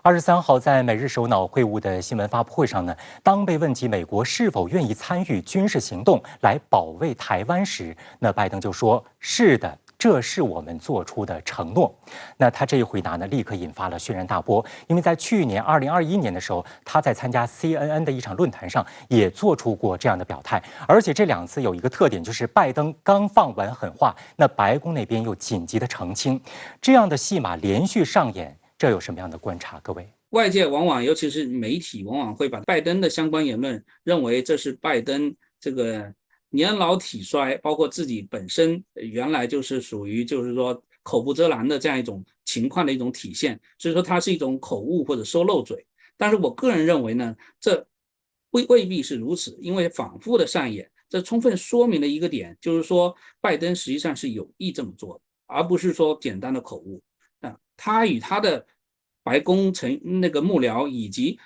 23号，在美日首脑会晤的新闻发布会上呢，当被问及美国是否愿意参与军事行动来保卫台湾时，那拜登就说：“是的。”这是我们做出的承诺。那他这一回答呢，立刻引发了轩然大波，因为在去年2021年的时候，他在参加 CNN 的一场论坛上也做出过这样的表态。而且这2次有一个特点，就是拜登刚放完狠话，那白宫那边又紧急的澄清，这样的戏码连续上演，这有什么样的观察？各位？外界往往，尤其是媒体，往往会把拜登的相关言论认为这是拜登这个年老体衰，包括自己本身原来就是属于就是说口不择言的这样一种情况的一种体现，所以说它是一种口误或者说漏嘴。但是我个人认为呢，这未必是如此，因为反复的上演，这充分说明了一个点，就是说拜登实际上是有意这么做的，而不是说简单的口误。他与他的白宫那个幕僚以及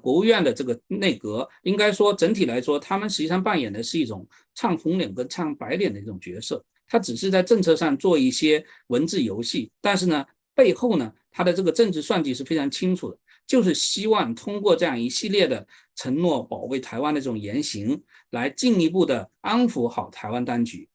国务院的这个内阁，应该说整体来说，他们实际上扮演的是一种唱红脸跟唱白脸的一种角色。他只是在政策上做一些文字游戏，但是呢，背后呢，他的这个政治算计是非常清楚的，就是希望通过这样一系列的承诺保卫台湾的这种言行，来进一步的安抚好台湾当局，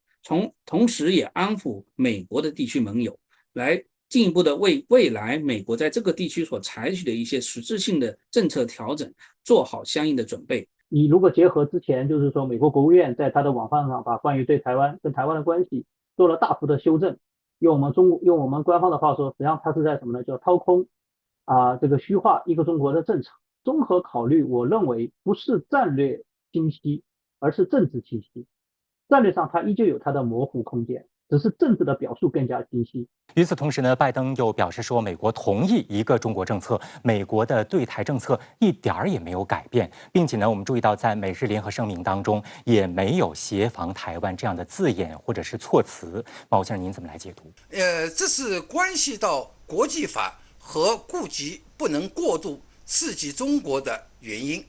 同时也安抚美国的地区盟友，来进一步的为未来美国在这个地区所采取的一些实质性的政策调整做好相应的准备。你如果结合之前，就是说美国国务院在他的网站上把关于对台湾跟台湾的关系做了大幅的修正，用我们官方的话说，实际上它是在什么呢？叫掏空这个虚化一个中国的政策。综合考虑，我认为不是战略清晰，而是政治清晰。战略上它依旧有它的模糊空间，只是政治的表述更加清晰。与此同时呢，拜登又表示说，美国同意一个中国政策，美国的对台政策一点儿也没有改变，并且呢，我们注意到在美日联合声明当中也没有协防台湾这样的字眼或者是措辞。毛先生，您怎么来解读？这是关系到国际法和顾及不能过度刺激中国的原因。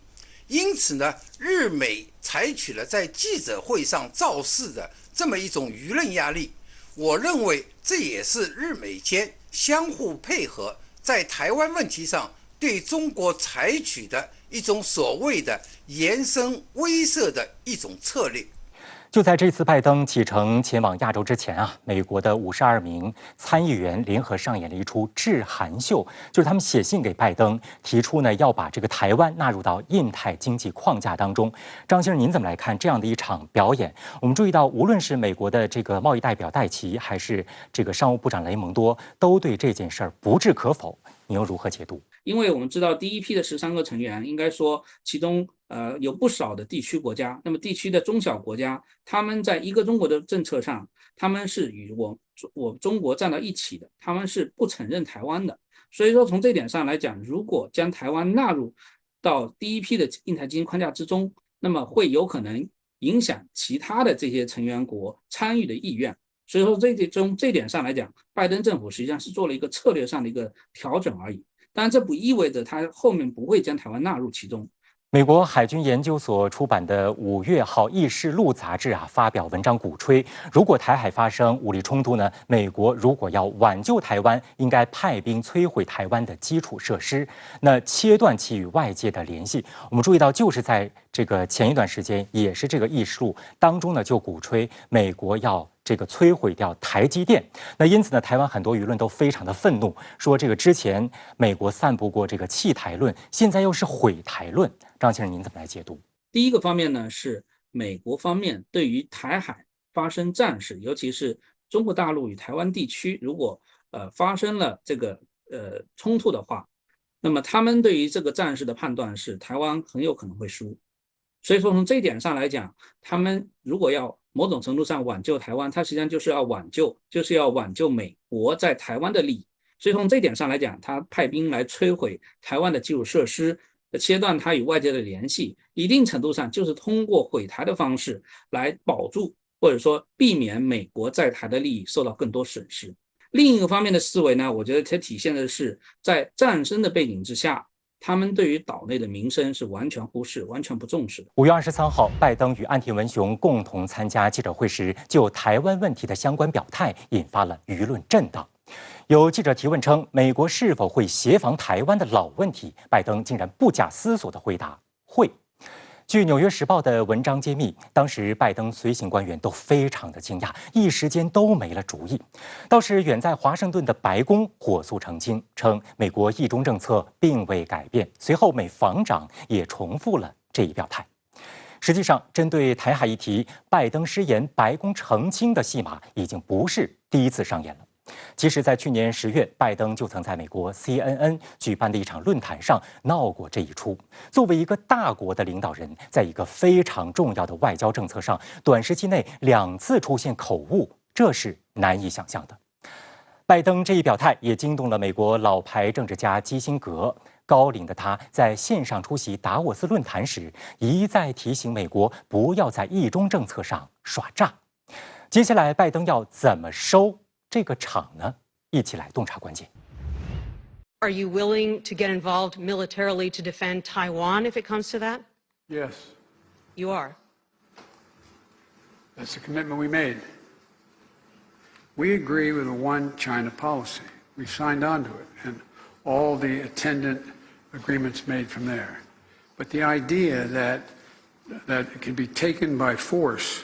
因此呢，日美采取了在记者会上造势的这么一种舆论压力，我认为这也是日美间相互配合，在台湾问题上对中国采取的一种所谓的延伸威慑的一种策略。就在这次拜登启程前往亚洲之前啊，美国的52名参议员联合上演了一出致函秀，就是他们写信给拜登，提出呢要把这个台湾纳入到印太经济框架当中。张先生，您怎么来看这样的一场表演？我们注意到，无论是美国的这个贸易代表戴奇，还是这个商务部长雷蒙多，都对这件事儿不置可否。你又如何解读？因为我们知道第一批的13个成员，应该说其中有不少的地区国家，那么地区的中小国家，他们在一个中国的政策上，他们是与我中国站到一起的，他们是不承认台湾的。所以说从这点上来讲，如果将台湾纳入到第一批的印太经济框架之中，那么会有可能影响其他的这些成员国参与的意愿。所以说这点上来讲，拜登政府实际上是做了一个策略上的一个调整而已。当然，这不意味着他后面不会将台湾纳入其中。美国海军研究所出版的5月号《议事录》杂志发表文章鼓吹，如果台海发生武力冲突呢，美国如果要挽救台湾，应该派兵摧毁台湾的基础设施，那切断其与外界的联系。我们注意到，就是在这个前一段时间，也是这个《议事录》当中呢，就鼓吹美国要这个摧毁掉台积电。那因此呢，台湾很多舆论都非常的愤怒，说这个之前美国散布过这个弃台论，现在又是毁台论。张先生，您怎么来解读？第一个方面呢，是美国方面对于台海发生战事，尤其是中国大陆与台湾地区，如果发生了这个冲突的话，那么他们对于这个战事的判断是台湾很有可能会输。所以说从这一点上来讲，他们如果要某种程度上挽救台湾，他实际上就是要挽救美国在台湾的利益。所以从这一点上来讲，他派兵来摧毁台湾的基础设施，切断它与外界的联系，一定程度上就是通过毁台的方式来保住或者说避免美国在台的利益受到更多损失。另一个方面的思维呢，我觉得它体现的是在战争的背景之下，他们对于岛内的民生是完全忽视、完全不重视的。5月23号，拜登与岸田文雄共同参加记者会时，就台湾问题的相关表态引发了舆论震荡。有记者提问称，美国是否会协防台湾的老问题，拜登竟然不假思索地回答会。据《纽约时报》的文章揭秘，当时拜登随行官员都非常的惊讶，一时间都没了主意。倒是远在华盛顿的白宫火速澄清，称美国一中政策并未改变。随后，美防长也重复了这一表态。实际上，针对台海议题，拜登失言，白宫澄清的戏码已经不是第一次上演了。其实，在去年10月，拜登就曾在美国 CNN 举办的一场论坛上闹过这一出。作为一个大国的领导人，在一个非常重要的外交政策上，短时期内2次出现口误，这是难以想象的。拜登这一表态也惊动了美国老牌政治家基辛格。高龄的他在线上出席达沃斯论坛时，一再提醒美国不要在一中政策上耍诈。接下来，拜登要怎么收这个场呢？一起来洞察关键。Are you willing to get involved militarily to defend Taiwan if it comes to that? Yes. You are. That's the commitment we made. We agree with a one China policy. We signed on to it, and all the attendant agreements made from there. But the idea that it can be taken by force,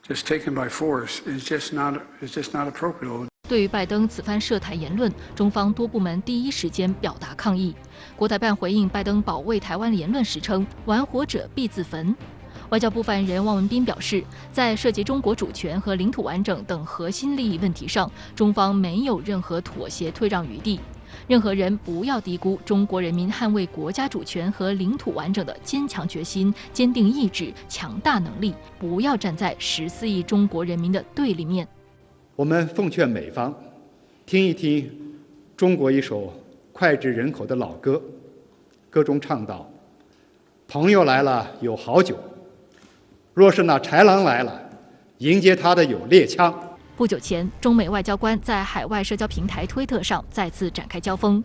just taken by force, is just not appropriate. 对于拜登此番涉台言论，中方多部门第一时间表达抗议。国台办回应拜登保卫台湾言论时称：“玩火者必自焚。”外交部发言人汪文斌表示，在涉及中国主权和领土完整等核心利益问题上，中方没有任何妥协退让余地。任何人不要低估中国人民捍卫国家主权和领土完整的坚强决心、坚定意志、强大能力，不要站在14亿中国人民的对立面。我们奉劝美方听一听中国一首脍炙人口的老歌，歌中唱道：“朋友来了有好酒，若是那豺狼来了，迎接他的有猎枪。”不久前，中美外交官在海外社交平台推特上再次展开交锋。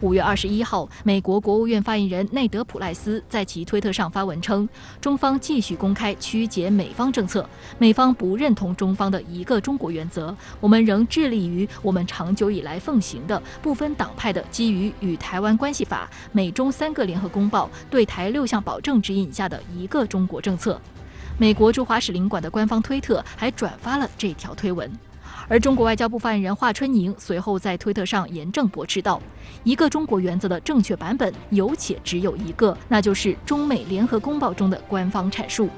5月21号，美国国务院发言人内德·普赖斯在其推特上发文称，中方继续公开曲解美方政策，美方不认同中方的一个中国原则，我们仍致力于我们长久以来奉行的不分党派的基于与台湾关系法、美中3个联合公报、对台6项保证指引下的一个中国政策。美国驻华使领馆的官方推特还转发了这条推文。而中国外交部发言人华春莹随后在推特上严正驳斥道：“一个中国原则的正确版本有且只有一个，那就是中美联合公报中的官方阐述。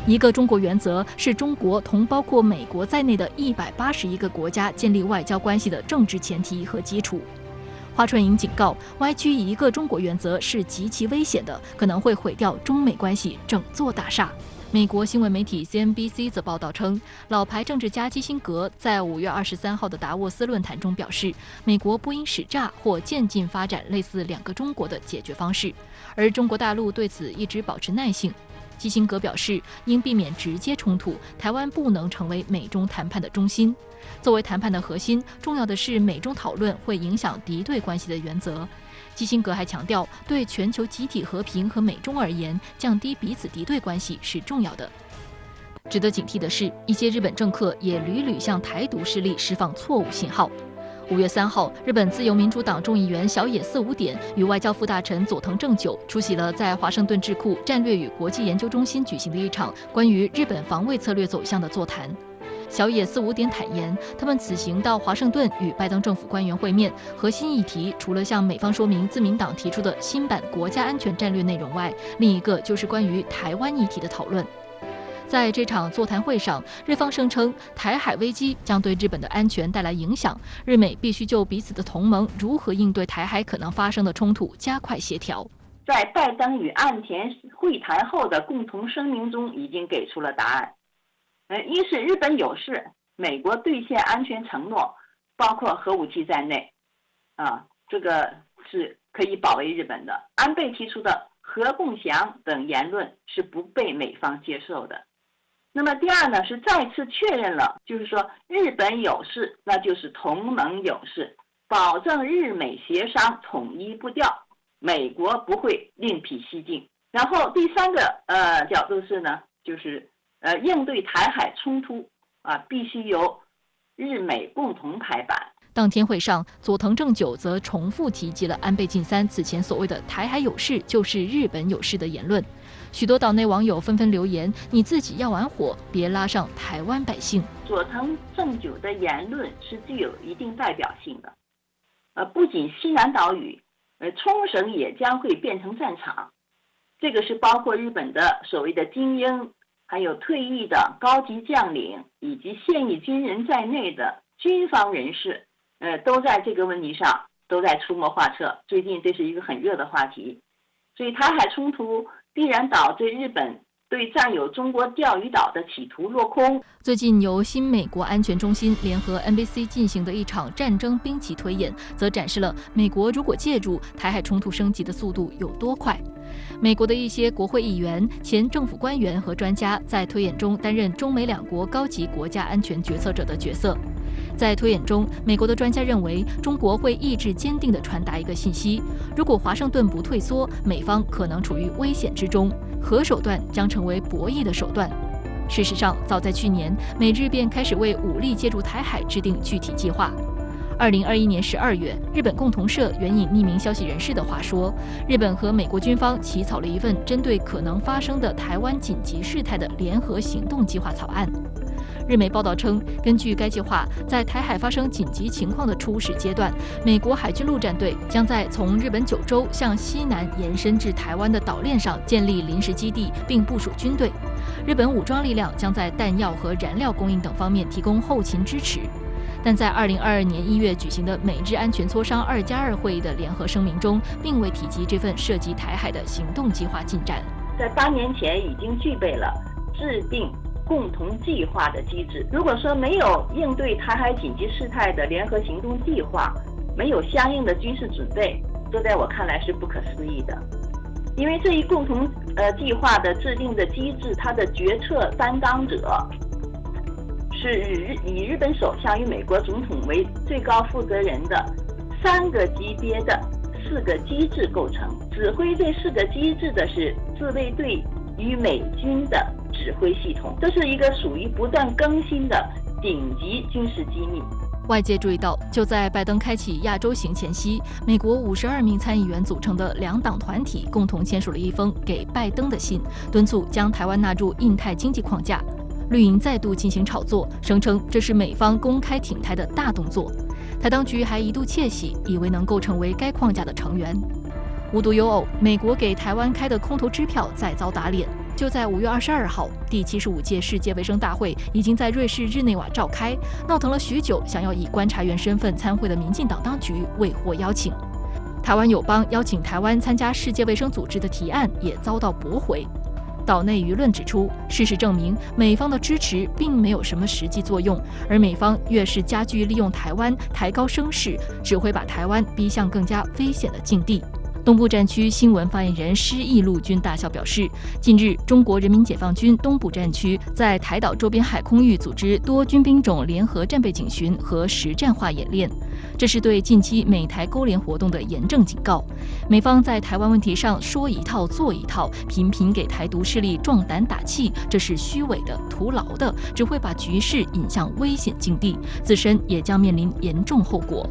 一个中国原则是中国同包括美国在内的181个国家建立外交关系的政治前提和基础。”华春莹警告，歪曲一个中国原则是极其危险的，可能会毁掉中美关系整座大厦。美国新闻媒体 CNBC 则报道称，老牌政治家基辛格在5月23号的达沃斯论坛中表示，美国不应使诈或渐进发展类似2个中国的解决方式，而中国大陆对此一直保持耐性。基辛格表示，应避免直接冲突，台湾不能成为美中谈判的中心。作为谈判的核心，重要的是美中讨论会影响敌对关系的原则。基辛格还强调，对全球集体和平和美中而言，降低彼此敌对关系是重要的。值得警惕的是，一些日本政客也屡屡向台独势力释放错误信号。5月3号，日本自由民主党众议员小野四五点与外交副大臣佐藤正久出席了在华盛顿智库战略与国际研究中心举行的一场关于日本防卫策略走向的座谈。小野四五点坦言，他们此行到华盛顿与拜登政府官员会面，核心议题除了向美方说明自民党提出的新版国家安全战略内容外，另一个就是关于台湾议题的讨论。在这场座谈会上，日方声称台海危机将对日本的安全带来影响，日美必须就彼此的同盟如何应对台海可能发生的冲突加快协调。在拜登与岸田会谈后的共同声明中已经给出了答案。一是日本有事，美国兑现安全承诺，包括核武器在内，这个是可以保卫日本的。安倍提出的核共享等言论是不被美方接受的。那么第二呢，是再次确认了，就是说日本有事，那就是同盟有事，保证日美协商统一步调，美国不会另辟蹊径。然后第三个角度是呢，就是应对台海冲突必须由日美共同拍板。当天会上，佐藤正久则重复提及了安倍晋三此前所谓的台海有事就是日本有事的言论。许多岛内网友纷纷留言：“你自己要玩火，别拉上台湾百姓。”佐藤正久的言论是具有一定代表性的。不仅西南岛屿，冲绳也将会变成战场。这个是包括日本的所谓的精英，还有退役的高级将领以及现役军人在内的军方人士，都在这个问题上都在出谋划策。最近这是一个很热的话题，所以台海冲突必然导致日本对占有中国钓鱼岛的企图落空。最近由新美国安全中心联合 NBC 进行的一场战争兵棋推演，则展示了美国如果介入，台海冲突升级的速度有多快。美国的一些国会议员、前政府官员和专家在推演中担任中美两国高级国家安全决策者的角色。在推演中，美国的专家认为，中国会意志坚定地传达一个信息：如果华盛顿不退缩，美方可能处于危险之中，核手段将成为博弈的手段。事实上，早在去年，美日便开始为武力介入台海制定具体计划。2021年12月，日本共同社援引匿名消息人士的话说，日本和美国军方起草了一份针对可能发生的台湾紧急事态的联合行动计划草案。日媒报道称，根据该计划，在台海发生紧急情况的初始阶段，美国海军陆战队将在从日本九州向西南延伸至台湾的岛链上建立临时基地，并部署军队。日本武装力量将在弹药和燃料供应等方面提供后勤支持。但在2022年1月举行的美日安全磋商2+2会议的联合声明中，并未提及这份涉及台海的行动计划进展。在8年前已经具备了制定共同计划的机制。如果说没有应对台海紧急事态的联合行动计划，没有相应的军事准备，这在我看来是不可思议的。因为这一共同计划的制定的机制，它的决策担当者是以日本首相与美国总统为最高负责人的3个级别的4个机制构成。指挥这4个机制的是自卫队与美军的指挥系统，这是一个属于不断更新的顶级军事机密。外界注意到，就在拜登开启亚洲行前夕，美国52名参议员组成的2党团体共同签署了一封给拜登的信，敦促将台湾纳入印太经济框架。绿营再度进行炒作，声称这是美方公开挺台的大动作。台当局还一度窃喜，以为能够成为该框架的成员。无独有偶，美国给台湾开的空头支票再遭打脸。就在5月22号，第75届世界卫生大会已经在瑞士日内瓦召开，闹腾了许久，想要以观察员身份参会的民进党当局未获邀请。台湾友邦邀请台湾参加世界卫生组织的提案也遭到驳回。岛内舆论指出，事实证明，美方的支持并没有什么实际作用，而美方越是加剧利用台湾抬高声势，只会把台湾逼向更加危险的境地。东部战区新闻发言人施毅陆军大校表示，近日中国人民解放军东部战区在台岛周边海空域组织多军兵种联合战备警巡和实战化演练，这是对近期美台勾连活动的严正警告。美方在台湾问题上说一套做一套，频频给台独势力壮胆打气，这是虚伪的、徒劳的，只会把局势引向危险境地，自身也将面临严重后果。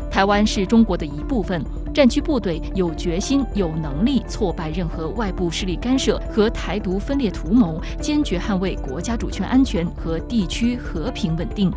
台湾是中国的一部分，战区部队有决心、有能力挫败任何外部势力干涉和台独分裂图谋，坚决捍卫国家主权安全和地区和平稳定。